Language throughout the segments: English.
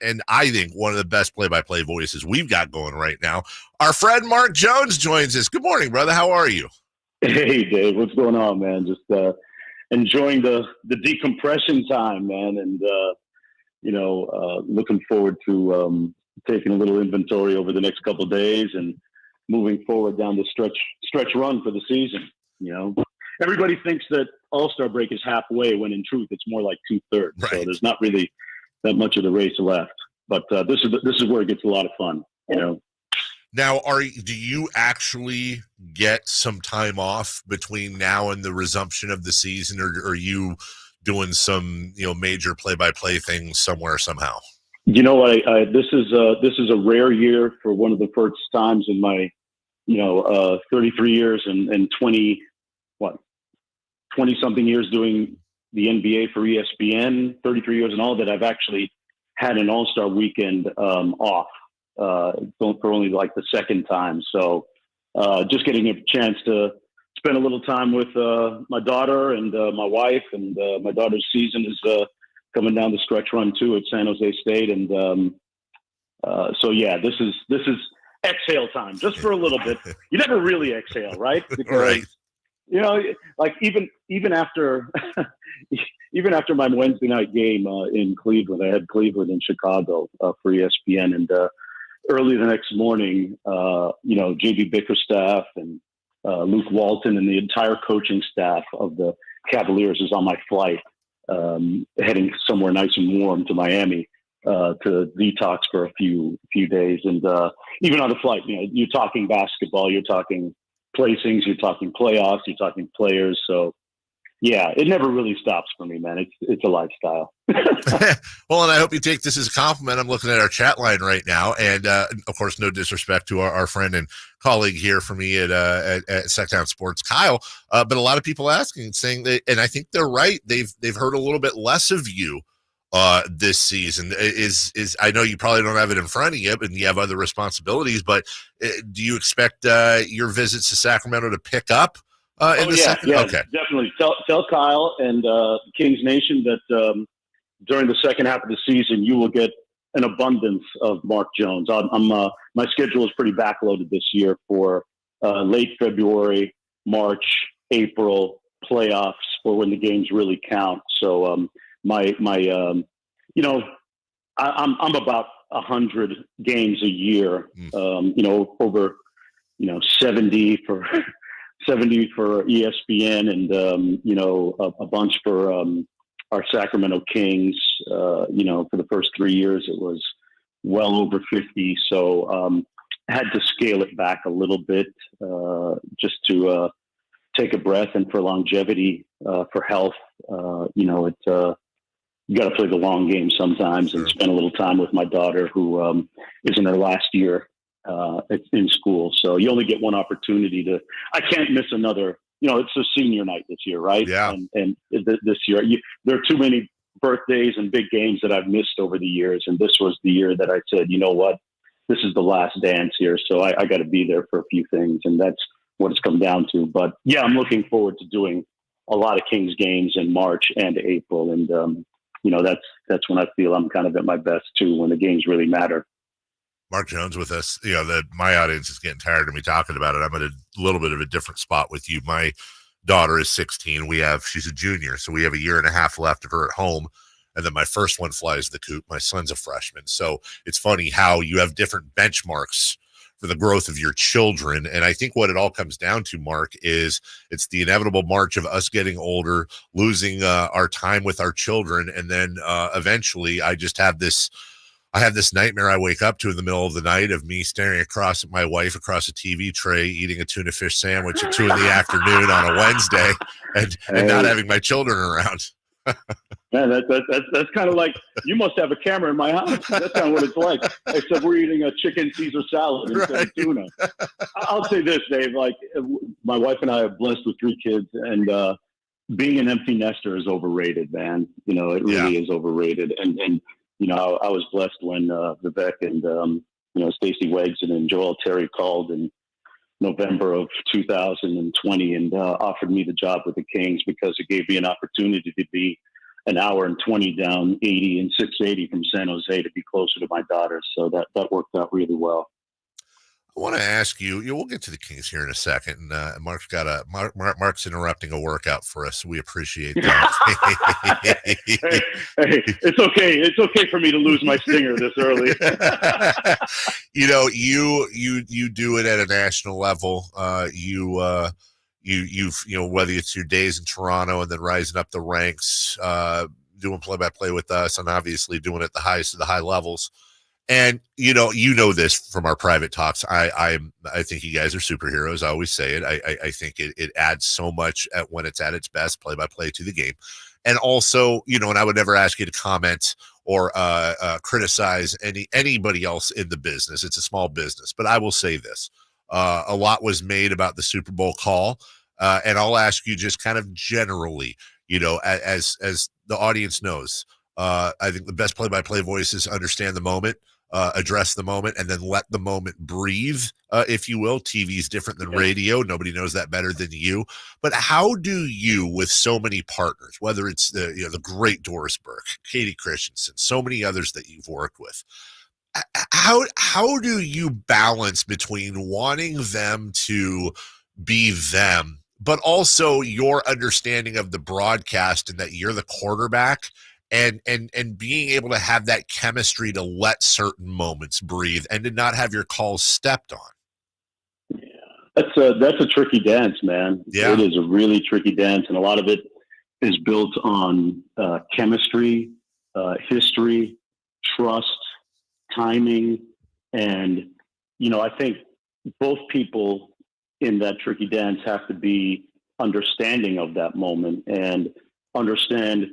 and I think one of the best play-by-play voices we've got going right now. Our friend Mark Jones joins us. Good morning, brother. How are you? Hey, Dave. What's going on, man? Just enjoying the decompression time, man, and looking forward to taking a little inventory over the next couple of days and moving forward down the stretch run for the season. You know, everybody thinks that All-Star break is halfway, when in truth it's more like 2/3. Right. So there's not really that much of the race left. But this is where it gets a lot of fun. You know. Now, do you actually get some time off between now and the resumption of the season, or are you doing some major play-by-play things somewhere somehow? You know what? This is a rare year for one of the first times in my 33 years and 20 something years doing the NBA for ESPN, 33 years and all, that I've actually had an All-Star weekend off. For only like the second time. So just getting a chance to spend a little time with my daughter and my wife, and my daughter's season is coming down the stretch run too at San Jose State. And so, yeah, this is exhale time just for a little bit. You never really exhale, right? Because, right. like even after my Wednesday night game in Cleveland, I had Cleveland in Chicago for ESPN, and early the next morning, JB Bickerstaff and Luke Walton and the entire coaching staff of the Cavaliers is on my flight, heading somewhere nice and warm to Miami to detox for a few days. And even on the flight, you're talking basketball, you're talking placings, you're talking playoffs, you're talking players. So, yeah, it never really stops for me, man. It's a lifestyle. Well, and I hope you take this as a compliment. I'm looking at our chat line right now, and of course, no disrespect to our friend and colleague here for me at Sactown Sports, Kyle. But a lot of people asking, saying that, and I think they're right. They've heard a little bit less of you this season. Is I know you probably don't have it in front of you, and you have other responsibilities. But do you expect your visits to Sacramento to pick up? Second? Yeah, okay, definitely. Tell Kyle and Kings Nation that during the second half of the season, you will get an abundance of Mark Jones. My schedule is pretty backloaded this year for late February, March, April playoffs, for when the games really count. So I'm about 100 games a year. Over 70 for ESPN, and a bunch for our Sacramento Kings. For the first 3 years, it was well over 50. So had to scale it back a little bit just to take a breath, and for longevity, for health. You got to play the long game sometimes, and spend a little time with my daughter, who is in her last year in school. So you only get one opportunity I can't miss another, it's a senior night this year, right? Yeah. And this year, there are too many birthdays and big games that I've missed over the years. And this was the year that I said, you know what, this is the last dance here. So I got to be there for a few things. And that's what it's come down to. But yeah, I'm looking forward to doing a lot of Kings games in March and April. And, that's when I feel I'm kind of at my best too, when the games really matter. Mark Jones with us. My audience is getting tired of me talking about it. I'm at a little bit of a different spot with you. My daughter is 16. She's a junior, so we have a year and a half left of her at home. And then my first one flies the coop. My son's a freshman. So it's funny how you have different benchmarks for the growth of your children. And I think what it all comes down to, Mark, is it's the inevitable march of us getting older, losing our time with our children. And then eventually I have this nightmare I wake up to in the middle of the night of me staring across at my wife across a TV tray, eating a tuna fish sandwich at 2 PM on a Wednesday, and not having my children around. Man, that's kind of like, you must have a camera in my house. That's kind of what it's like, except we're eating a chicken Caesar salad instead of tuna. I'll say this, Dave, like, my wife and I are blessed with 3 kids, and being an empty nester is overrated, man. It really is overrated. And I was blessed when Vivek and Stacey Wegson and Joel Terry called in November of 2020 and offered me the job with the Kings, because it gave me an opportunity to be an hour and 20 down 80 and 680 from San Jose to be closer to my daughter. So that worked out really well. I want to ask you, we'll get to the Kings here in a second. And Mark's interrupting a workout for us. So we appreciate that. hey, it's okay. It's okay for me to lose my stinger this early. You do it at a national level. You've whether it's your days in Toronto and then rising up the ranks, doing play-by-play with us, and obviously doing it at the highest of the high levels. And this from our private talks. I think you guys are superheroes. I always say it. I think it adds so much when it's at its best, play-by-play to the game. And also, and I would never ask you to comment or criticize anybody else in the business. It's a small business, but I will say this: a lot was made about the Super Bowl call, and I'll ask you just kind of generally, as the audience knows. I think the best play-by-play voices understand the moment, address the moment, and then let the moment breathe, if you will. TV is different than radio. Nobody knows that better than you. But how do you, with so many partners, whether it's the great Doris Burke, Katie Christensen, so many others that you've worked with, how do you balance between wanting them to be them, but also your understanding of the broadcast and that you're the quarterback? And being able to have that chemistry to let certain moments breathe and to not have your calls stepped on. Yeah, that's a tricky dance, man. Yeah. It is a really tricky dance, and a lot of it is built on chemistry, history, trust, timing, and I think both people in that tricky dance have to be understanding of that moment and understand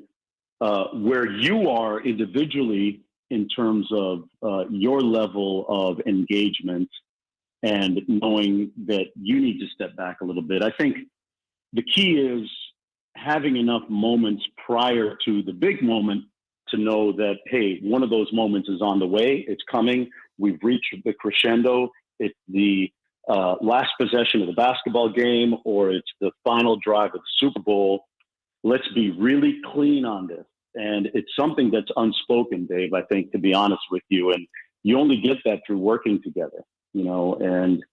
where you are individually in terms of your level of engagement and knowing that you need to step back a little bit. I think the key is having enough moments prior to the big moment to know that, hey, one of those moments is on the way. It's coming. We've reached the crescendo. It's the last possession of the basketball game, or it's the final drive of the Super Bowl. Let's be really clean on this. And it's something that's unspoken, Dave, I think, to be honest with you. And you only get that through working together, and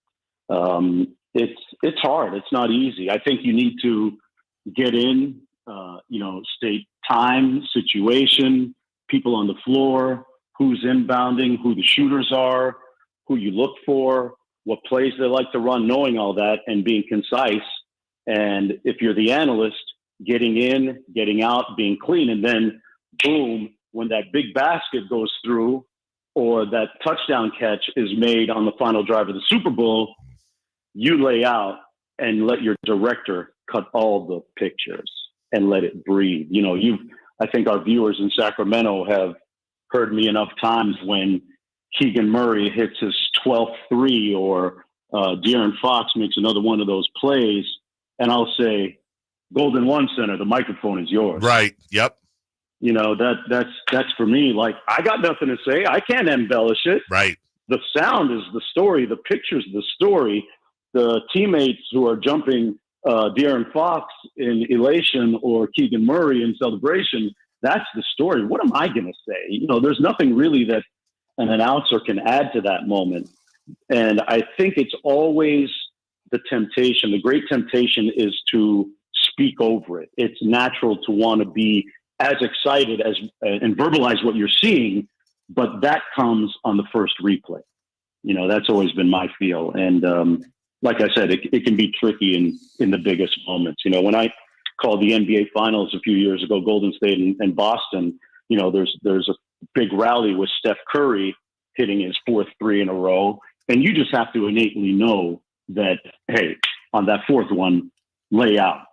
it's hard. It's not easy. I think you need to get in, state time, situation, people on the floor, who's inbounding, who the shooters are, who you look for, what plays they like to run, knowing all that and being concise. And if you're the analyst, getting in, getting out, being clean, and then boom, when that big basket goes through or that touchdown catch is made on the final drive of the Super Bowl, you lay out and let your director cut all the pictures and let it breathe. I think our viewers in Sacramento have heard me enough times when Keegan Murray hits his 12th three or De'Aaron Fox makes another one of those plays, and I'll say, Golden One Center, the microphone is yours. Right. Yep. That's for me. Like, I got nothing to say. I can't embellish it. Right. The sound is the story. The picture's the story. The teammates who are jumping De'Aaron Fox in elation or Keegan Murray in celebration, that's the story. What am I going to say? There's nothing really that an announcer can add to that moment. And I think it's always the temptation. The great temptation is to speak over it. It's natural to want to be as excited as and verbalize what you're seeing, but that comes on the first replay. That's always been my feel. And like I said, it can be tricky in the biggest moments. When I called the NBA Finals a few years ago, Golden State and Boston, there's a big rally with Steph Curry hitting his fourth three in a row, and you just have to innately know that, hey, on that fourth one, lay out.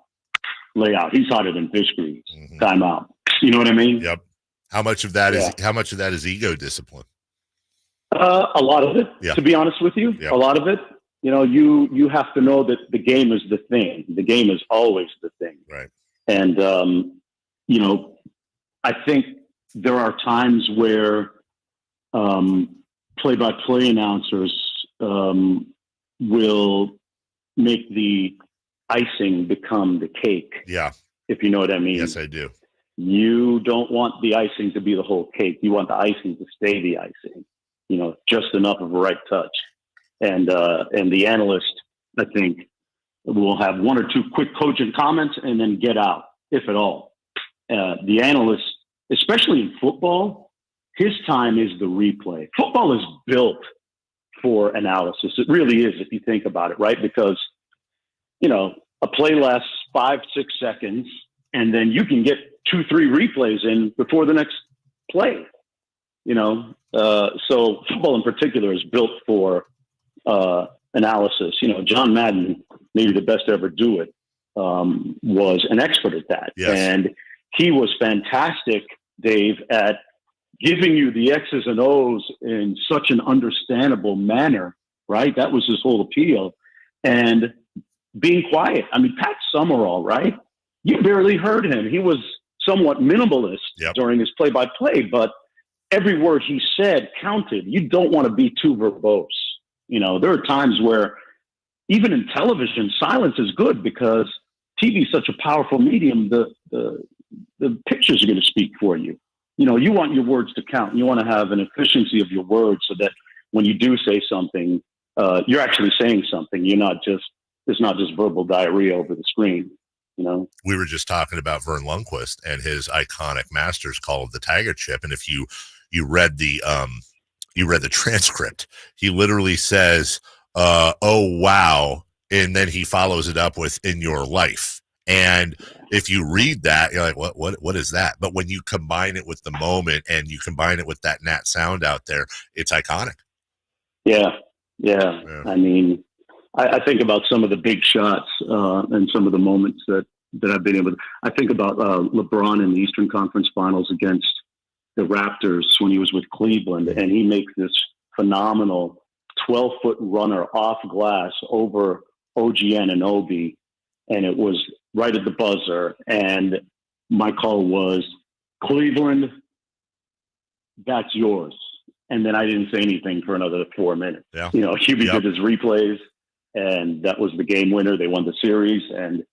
He's hotter than fish grease. Mm-hmm. Time out. You know what I mean? Yep. How much of that is ego discipline? A lot of it, to be honest with you. Yep. A lot of it. You have to know that the game is the thing. The game is always the thing. Right. And I think there are times where play-by-play announcers will make the icing become the cake. Yeah. If you know what I mean. Yes, I do. you don't want the icing to be the whole cake. You want the icing to stay the icing, just enough of a right touch. And the analyst, I think, will have one or two quick cogent comments and then get out, if at all. The analyst, especially in football, his time is the replay. Football is built for analysis. It really is, if you think about it, right? Because, a play lasts 5-6 seconds, and then you can get 2-3 replays in before the next play. So football in particular is built for analysis. John Madden, maybe the best to ever do it, was an expert at that. Yes. And he was fantastic, Dave, at giving you the X's and O's in such an understandable manner, right? That was his whole appeal. And being quiet. I mean, Pat Summerall, right? You barely heard him. He was somewhat minimalist during his play-by-play, but every word he said counted. You don't want to be too verbose. There are times where even in television, silence is good because TV is such a powerful medium. The pictures are going to speak for you. You want your words to count. You want to have an efficiency of your words so that when you do say something, you're actually saying something. It's not just verbal diarrhea over the screen. We were just talking about Vern Lundquist and his iconic Masters call of the Tiger Chip, and if you read the transcript, he literally says, "Oh wow," and then he follows it up with "in your life." And if you read that, you're like, what is that? But when you combine it with the moment and you combine it with that Nat sound out there, it's iconic. Yeah. I mean, I think about some of the big shots and some of the moments that I've been able to. I think about LeBron in the Eastern Conference Finals against the Raptors when he was with Cleveland, and he makes this phenomenal 12-foot runner off glass over OG Anunoby, and it was right at the buzzer. And my call was, Cleveland, that's yours. And then I didn't say anything for another 4 minutes. Yeah. Hubie did his replays, and that was the game winner. They won the series, and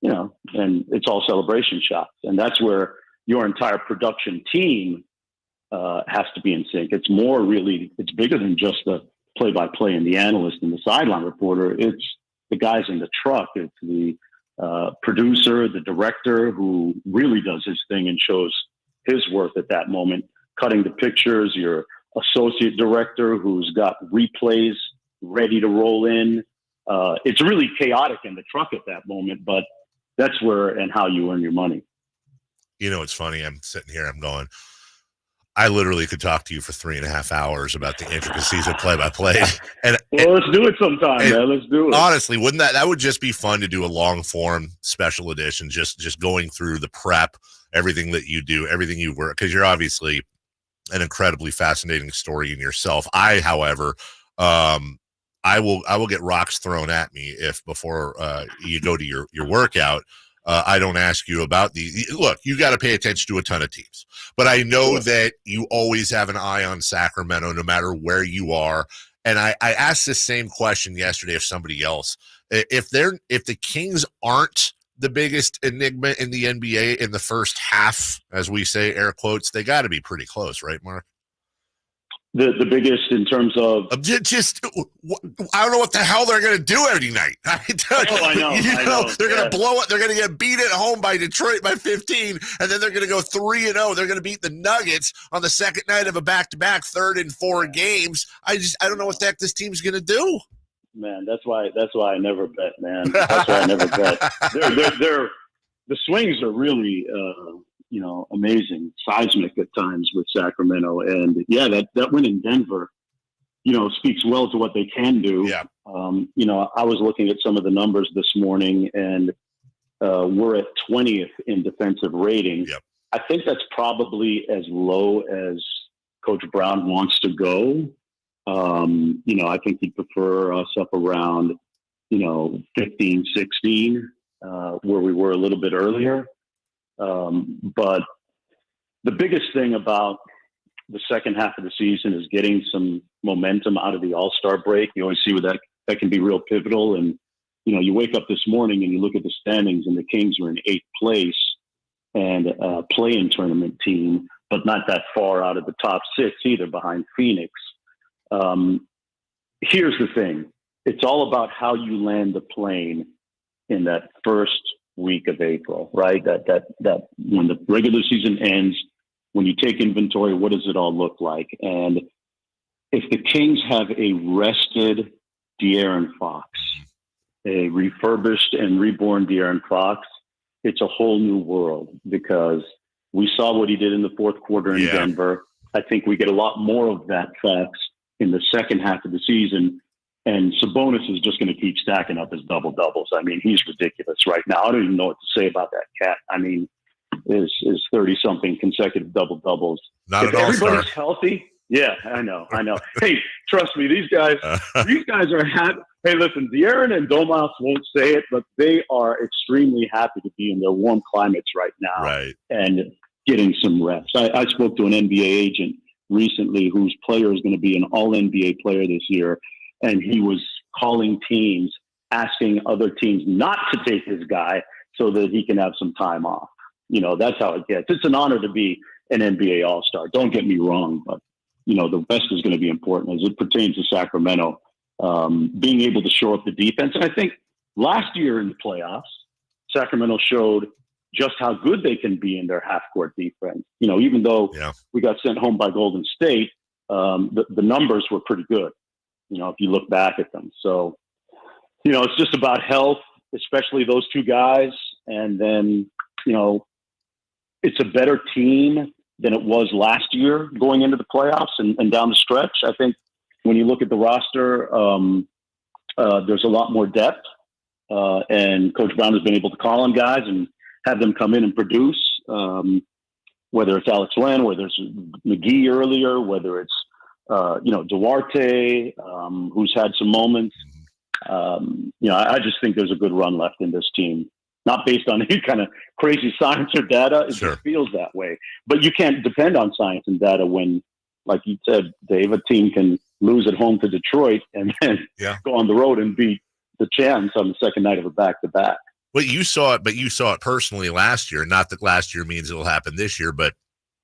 and it's all celebration shots. And that's where your entire production team has to be in sync. It's bigger than just the play-by-play and the analyst and the sideline reporter. It's the guys in the truck. It's the producer, the director who really does his thing and shows his worth at that moment, cutting the pictures, your associate director who's got replays ready to roll in. It's really chaotic in the truck at that moment, but that's where and how you earn your money. It's funny. I'm sitting here, I'm going, I literally could talk to you for 3.5 hours about the intricacies of play-by-play. And let's do it sometime, man. Let's do it. Honestly, wouldn't that would just be fun to do a long form special edition, just going through the prep, everything that you do, everything you work, because you're obviously an incredibly fascinating story in yourself. However, I will get rocks thrown at me if before you go to your workout, I don't ask you about look, you got to pay attention to a ton of teams, but I know that you always have an eye on Sacramento, no matter where you are. And I asked this same question yesterday of somebody else. If the Kings aren't the biggest enigma in the NBA in the first half, as we say, air quotes, they got to be pretty close, right, Mark? The biggest in terms of just I don't know what the hell they're going to do every night. I know. They're going to blow it. They're going to get beat at home by Detroit by 15, and then they're going to go 3-0. They're going to beat the Nuggets on the second night of a back-to-back, 3rd and 4 games. I don't know what the heck this team's going to do. Man, that's why I never bet, man. That's why I never bet. They're the swings are really amazing, seismic at times with Sacramento. And yeah, that win in Denver, speaks well to what they can do. Yeah. I was looking at some of the numbers this morning, and we're at 20th in defensive rating. Yep. I think that's probably as low as Coach Brown wants to go. I think he'd prefer us up around, 15, 16, where we were a little bit earlier. But the biggest thing about the second half of the season is getting some momentum out of the All-Star break. You always see where that can be real pivotal. And, you wake up this morning and you look at the standings and the Kings are in 8th place. and play-in tournament team, but not that far out of the top 6 either, behind Phoenix. Here's the thing. It's all about how you land the plane in that first week of April, right? That when the regular season ends, when you take inventory, what does it all look like? And if the Kings have a rested De'Aaron Fox, a refurbished and reborn De'Aaron Fox, it's a whole new world, because we saw what he did in the fourth quarter in Denver. I think we get a lot more of that Fox in the second half of the season. And Sabonis is just going to keep stacking up his double-doubles. I mean, he's ridiculous right now. I don't even know what to say about that cat. I mean, is 30-something consecutive double-doubles. Not if an all-star. Everybody's healthy. Yeah, I know. Hey, trust me, these guys are happy. Hey, listen, De'Aaron and Domas won't say it, but they are extremely happy to be in their warm climates right now and getting some reps. I spoke to an NBA agent recently whose player is going to be an all-NBA player this year, and he was calling teams, asking other teams not to take his guy so that he can have some time off. You know, that's how it gets. It's an honor to be an NBA All-Star. Don't get me wrong, but, you know, the rest is going to be important as it pertains to Sacramento, being able to show up the defense. And I think last year in the playoffs, Sacramento showed just how good they can be in their half-court defense. You know, even though we got sent home by Golden State, the numbers were pretty good, you know, if you look back at them. So, you know, it's just about health, especially those two guys. And then, you know, it's a better team than it was last year going into the playoffs and down the stretch. I think when you look at the roster, there's a lot more depth. And Coach Brown has been able to call on guys and have them come in and produce, whether it's Alex Len, whether it's McGee earlier, whether it's, you know, Duarte, who's had some moments. You know, I just think there's a good run left in this team. Not based on any kind of crazy science or data. It just feels that way. But you can't depend on science and data when, like you said, Dave, a team can lose at home to Detroit and then go on the road and beat the Champs on the second night of a back-to-back. Well, you saw it personally last year. Not that last year means it'll happen this year, but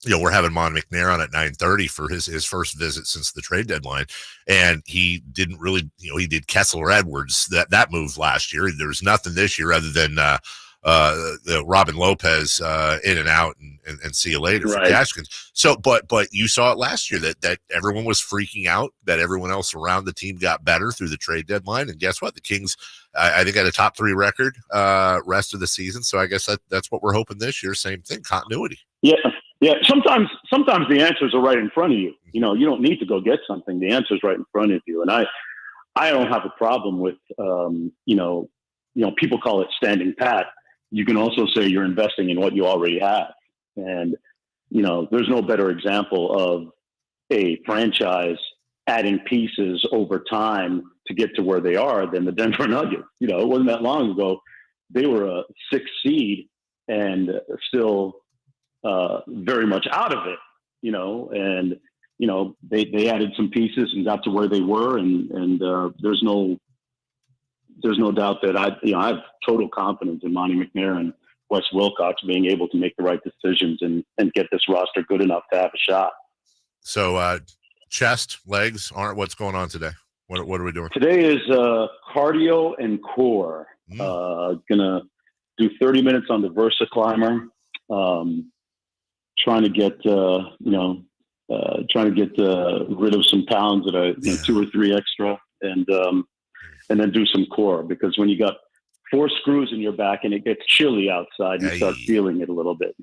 you know, we're having Mon McNair on at 9:30 for his first visit since the trade deadline. And he didn't really, you know, he did Kessler Edwards, that move last year. There's nothing this year other than the Robin Lopez in and out and see you later for Cashkins. So, but you saw it last year that everyone was freaking out, that everyone else around the team got better through the trade deadline. And guess what? The Kings, I think, had a top 3 record rest of the season. So I guess that's what we're hoping this year. Same thing, continuity. Yeah. Yeah, sometimes the answers are right in front of you. You know, you don't need to go get something. The answer's right in front of you. And I don't have a problem with, you know, people call it standing pat. You can also say you're investing in what you already have. And, you know, there's no better example of a franchise adding pieces over time to get to where they are than the Denver Nuggets. You know, it wasn't that long ago. They were a 6th seed and still very much out of it, you know, and, you know, they added some pieces and got to where they were. And there's no doubt that I have total confidence in Monty McNair and Wes Wilcox being able to make the right decisions and get this roster good enough to have a shot. So chest, legs, aren't what's going on today? What are we doing? Today is cardio and core. Gonna do 30 minutes on the Versa Climber. Trying to get rid of some pounds that are 2 or 3 extra, and then do some core, because when you got 4 screws in your back and it gets chilly outside, you start feeling it a little bit.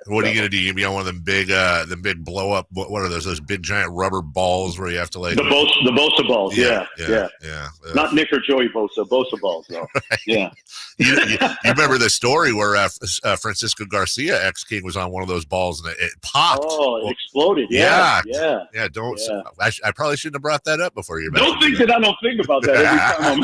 What are you gonna do? You be on one of them big blow up? What are those big giant rubber balls where you have to like the Bosa balls? Yeah. Not Nick or Joey Bosa balls though. Right. Yeah. You remember the story where Francisco Garcia, ex-King, was on one of those balls and it popped. Oh, it exploded. Yeah. Don't. Yeah. I probably shouldn't have brought that up before you. Don't think that I don't think about that every time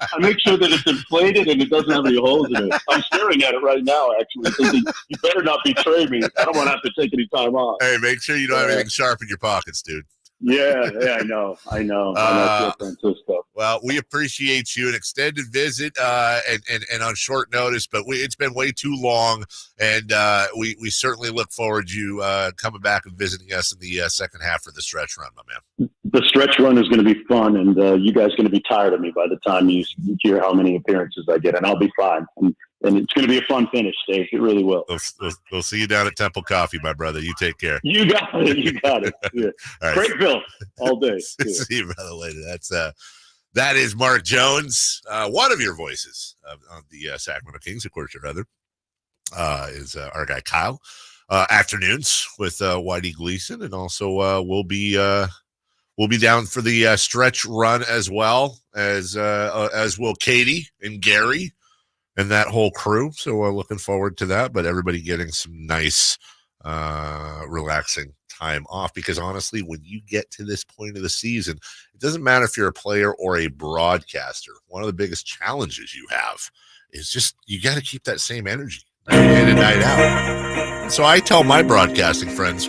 I make sure that it's inflated and it doesn't have any holes in it. I'm staring at it right now, actually, thinking, you better not betray me. I don't want to have to take any time off. Hey, make sure you don't have anything sharp in your pockets, dude. Yeah, I know. San Francisco. Well, we appreciate you, an extended visit and on short notice, but it's been way too long, and we certainly look forward to you coming back and visiting us in the second half of the stretch run, my man. The stretch run is going to be fun, and you guys are going to be tired of me by the time you hear how many appearances I get, and I'll be fine. And it's going to be a fun finish, Dave. It really will. We'll see you down at Temple Coffee, my brother. You take care. You got it. Yeah. All right. Great Bill all day. See you, brother, later. That is Mark Jones, one of your voices on the Sacramento Kings. Of course, your other is our guy Kyle. Afternoons with Whitey Gleason, and also we'll be down for the stretch run as well as will Katie and Gary and that whole crew. So we're looking forward to that. But everybody getting some nice, relaxing time off, because honestly, when you get to this point of the season, it doesn't matter if you're a player or a broadcaster. One of the biggest challenges you have is just you got to keep that same energy night in and night out. And so I tell my broadcasting friends,